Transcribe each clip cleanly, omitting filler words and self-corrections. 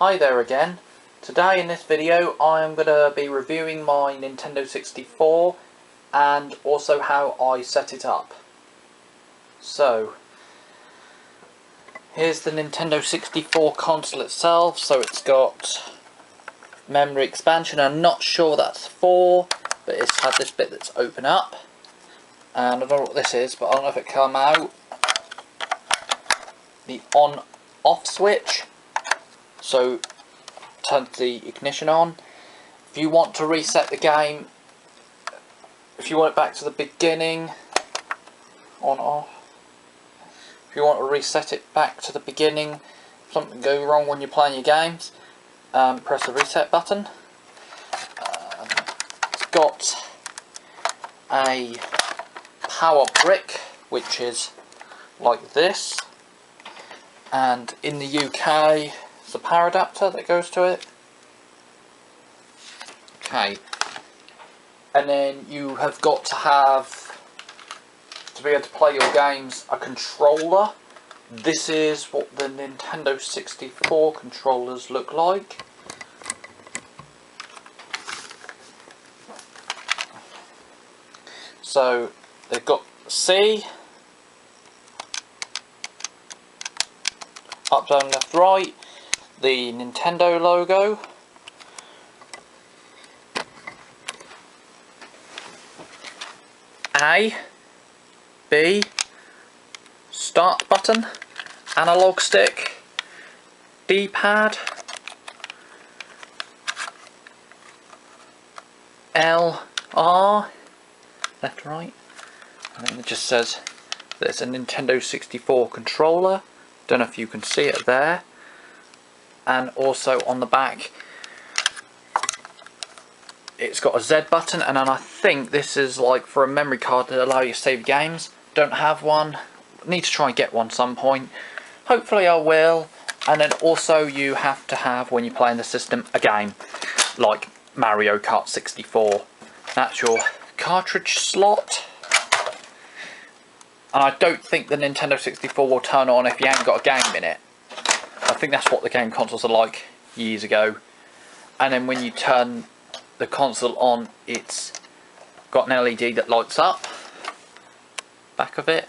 Hi there again. Today in this video I am going to be reviewing my Nintendo 64 and also how I set it up. So, here's the Nintendo 64 console itself. So it's got memory expansion. I'm not sure what that's for, but it's had this bit that's open up. And I don't know what this is, but I don't know if it come out. The on-off switch. So turn the ignition on. If you want to reset the game, if you want it back to the beginning, on off. If you want to reset it back to the beginning, if something goes wrong when you're playing your games, press the reset button. It's got a power brick, which is like this, and in the UK the power adapter that goes to it. Okay, and then you have got to have, to be able to play your games, a controller. This is what the Nintendo 64 controllers look like. So they've got C, up, down, left, right, the Nintendo logo, A, B, start button, analog stick, D-pad, L, R, left, right, and then it just says that it's a Nintendo 64 controller. Don't know if you can see it there. And also on the back it's got a Z button, and then I think this is like for a memory card to allow you to save games. Don't have one, need to try and get one some point, hopefully I will. And then also you have to have, when you're playing the system, a game like Mario Kart 64. That's your cartridge slot, and I don't think the Nintendo 64 will turn on if you haven't got a game in it. I think that's what the game consoles are like years ago. And then when you turn the console on, it's got an LED that lights up back of it.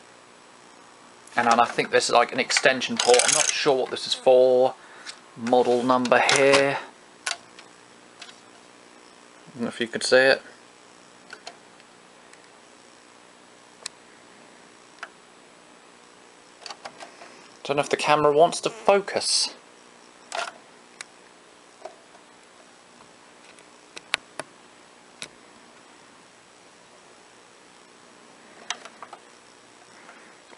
And then I think there's like an extension port. I'm not sure what this is for. Model number here. I don't know if you could see it. Don't know if the camera wants to focus.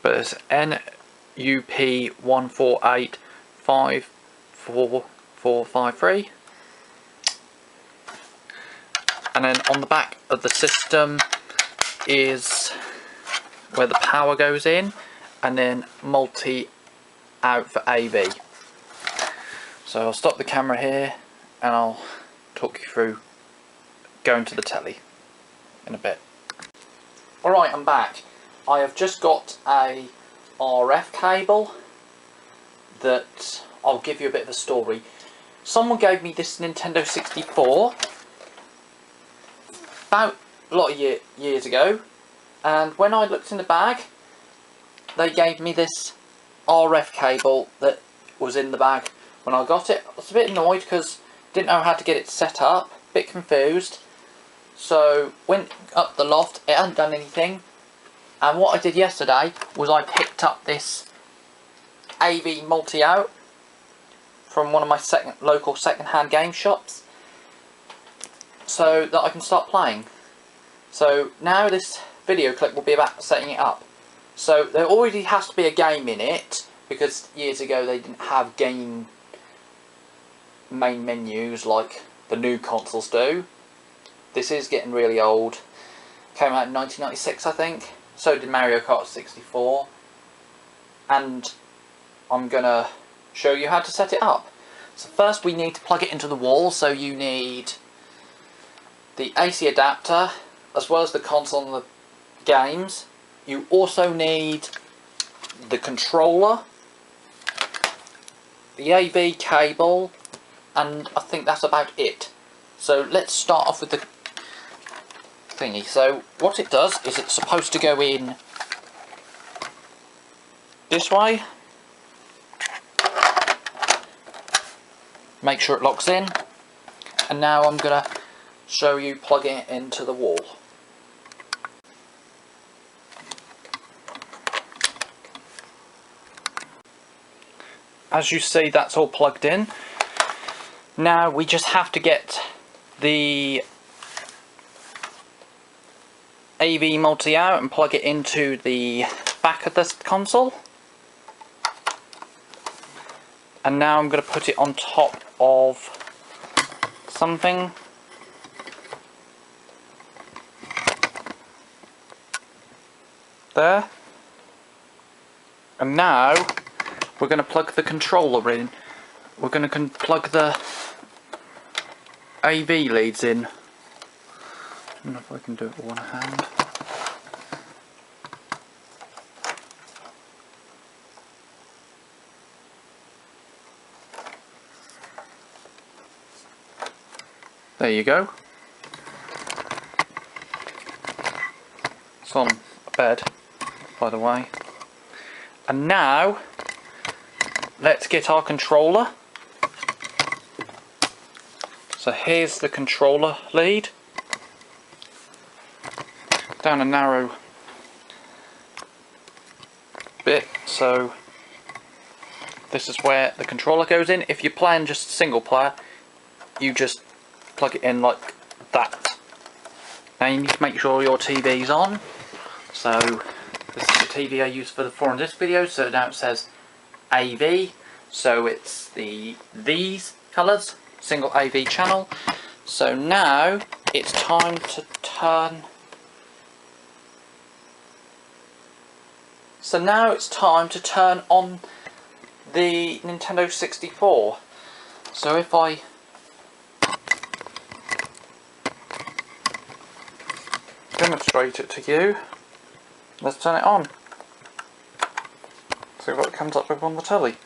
But it's NUP14854453. And then on the back of the system is where the power goes in, and then multi out for AV. So I'll stop the camera here and I'll talk you through going to the telly in a bit. Alright, I'm back. I have just got a RF cable that I'll give you a bit of a story. Someone gave me this Nintendo 64 about a lot of years ago, and when I looked in the bag they gave me this RF cable that was in the bag. When I got it, I was a bit annoyed because I didn't know how to get it set up, a bit confused. So went up the loft, it hadn't done anything, and what I did yesterday was I picked up this AV multi-out from one of my local second-hand game shops so that I can start playing. So now this video clip will be about setting it up. So there already has to be a game in it, because years ago they didn't have game main menus like the new consoles do. This is getting really old. Came out in 1996 I think. So did Mario Kart 64. And I'm gonna show you how to set it up. So first we need to plug it into the wall, so you need the AC adapter as well as the console and the games. You also need the controller, the AV cable, and I think that's about it. So let's start off with the thingy. So what it does is it's supposed to go in this way. Make sure it locks in. And now I'm going to show you plugging it into the wall. As you see, that's all plugged in. Now we just have to get the AV multi out and plug it into the back of this console. And now I'm going to put it on top of something. There. And now we're going to plug the controller in. We're going to plug the AV leads in. I don't know if I can do it with one hand. There you go. It's on a bed, by the way. And now, let's get our controller. So here's the controller lead. Down a narrow bit, so this is where the controller goes in. If you're playing just single player, you just plug it in like that. Now you need to make sure your TV's on. So this is the TV I used for this video, so now it says AV, so it's these colours, single AV channel. So now it's time to turn. So now it's time to turn on the Nintendo 64. So if I demonstrate it to you, let's turn it on. See what it comes up with on the telly.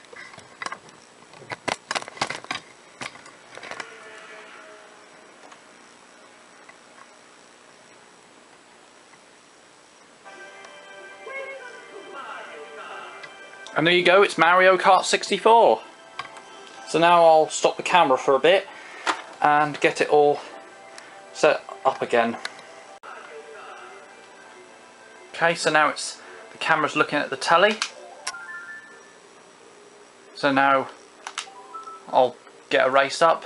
And there you go, it's Mario Kart 64. So now I'll stop the camera for a bit and get it all set up again. Okay, so now the camera's looking at the telly. So now I'll get a race up.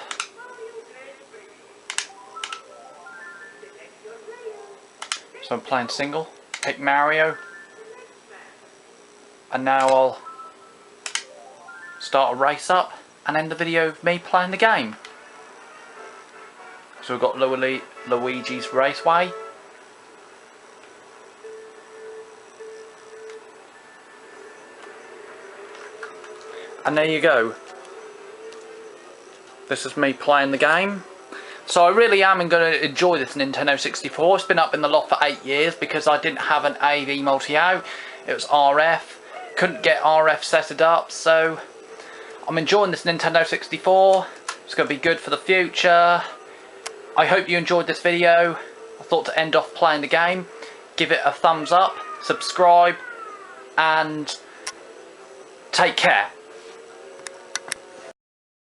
So I'm playing single, pick Mario. And now I'll start a race up and end the video of me playing the game. So we've got Luigi's Raceway. And there you go. This is me playing the game. So I really am going to enjoy this Nintendo 64. It's been up in the loft for 8 years because I didn't have an AV multi-out. It was RF. Couldn't get RF set it up, so I'm enjoying this Nintendo 64. It's going to be good for the future. I hope you enjoyed this video. I thought to end off playing the game. Give it a thumbs up, subscribe, and take care.